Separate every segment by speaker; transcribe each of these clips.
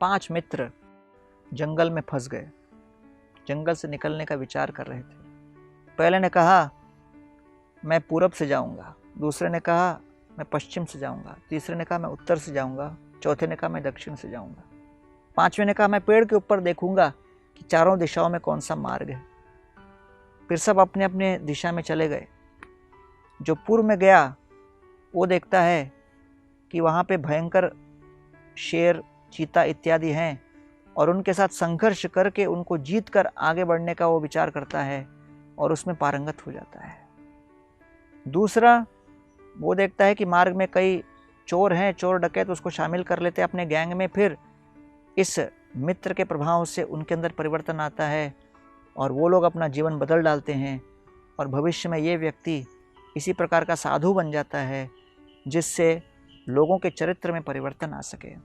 Speaker 1: 5 मित्र जंगल में फंस गए। जंगल से निकलने का विचार कर रहे थे। पहले ने कहा मैं पूरब से जाऊंगा, दूसरे ने कहा मैं पश्चिम से जाऊंगा, तीसरे ने कहा मैं उत्तर से जाऊंगा, चौथे ने कहा मैं दक्षिण से जाऊंगा, पांचवें ने कहा मैं पेड़ के ऊपर देखूंगा कि चारों दिशाओं में कौन सा मार्ग है। फिर सब अपने अपने दिशा में चले गए। जो पूर्व में गया वो देखता है कि वहाँ पे भयंकर शेर, चीता इत्यादि हैं और उनके साथ संघर्ष करके उनको जीत कर आगे बढ़ने का वो विचार करता है और उसमें पारंगत हो जाता है। दूसरा वो देखता है कि मार्ग में कई चोर हैं, चोर डकैत, उसको शामिल कर लेते हैं अपने गैंग में। फिर इस मित्र के प्रभाव से उनके अंदर परिवर्तन आता है और वो लोग अपना जीवन बदल डालते हैं और भविष्य में ये व्यक्ति इसी प्रकार का साधु बन जाता है जिससे लोगों के चरित्र में परिवर्तन आ सके।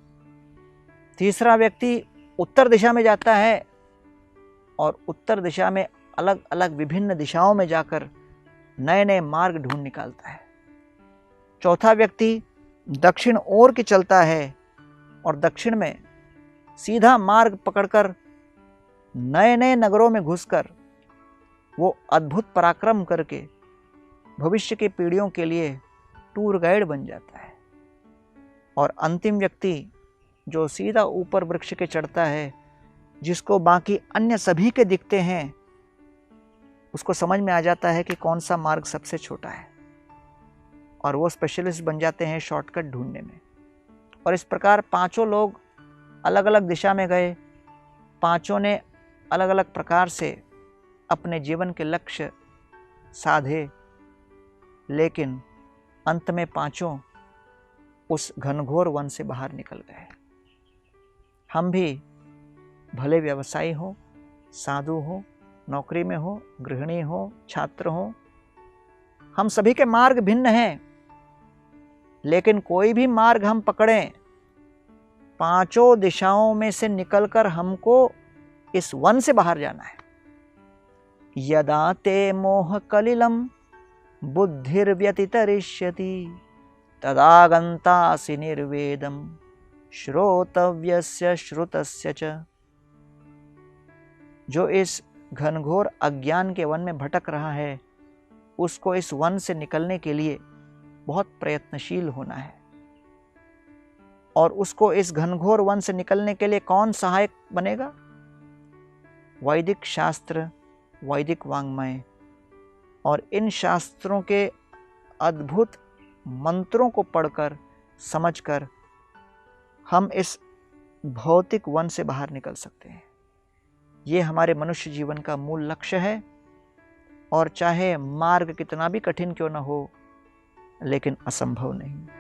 Speaker 1: तीसरा व्यक्ति उत्तर दिशा में जाता है और उत्तर दिशा में अलग अलग विभिन्न दिशाओं में जाकर नए नए मार्ग ढूंढ निकालता है। चौथा व्यक्ति दक्षिण ओर की चलता है और दक्षिण में सीधा मार्ग पकड़कर नए नए नगरों में घुसकर वो अद्भुत पराक्रम करके भविष्य की पीढ़ियों के लिए टूर गाइड बन जाता है। और अंतिम व्यक्ति जो सीधा ऊपर वृक्ष के चढ़ता है, जिसको बाकी अन्य सभी के दिखते हैं, उसको समझ में आ जाता है कि कौन सा मार्ग सबसे छोटा है और वो स्पेशलिस्ट बन जाते हैं शॉर्टकट ढूंढने में। और इस प्रकार पांचों लोग अलग अलग दिशा में गए। पांचों ने अलग अलग प्रकार से अपने जीवन के लक्ष्य साधे, लेकिन अंत में पांचों उस घनघोर वन से बाहर निकल गए। हम भी भले व्यवसायी हो, साधु हो, नौकरी में हो, गृहिणी हो, छात्र हो, हम सभी के मार्ग भिन्न हैं, लेकिन कोई भी मार्ग हम पकड़ें, पांचों दिशाओं में से निकलकर हमको इस वन से बाहर जाना है। यदा ते मोह कलिलम बुद्धिर्व्यतितरिष्यति तदा गन्तासि निर्वेदम श्रोतव्यस्य श्रुतस्य च। जो इस घनघोर अज्ञान के वन में भटक रहा है, उसको इस वन से निकलने के लिए बहुत प्रयत्नशील होना है। और उसको इस घनघोर वन से निकलने के लिए कौन सहायक बनेगा? वैदिक शास्त्र, वैदिक वांग्मय और इन शास्त्रों के अद्भुत मंत्रों को पढ़कर, समझकर हम इस भौतिक वन से बाहर निकल सकते हैं। ये हमारे मनुष्य जीवन का मूल लक्ष्य है। और चाहे मार्ग कितना भी कठिन क्यों न हो, लेकिन असंभव नहीं।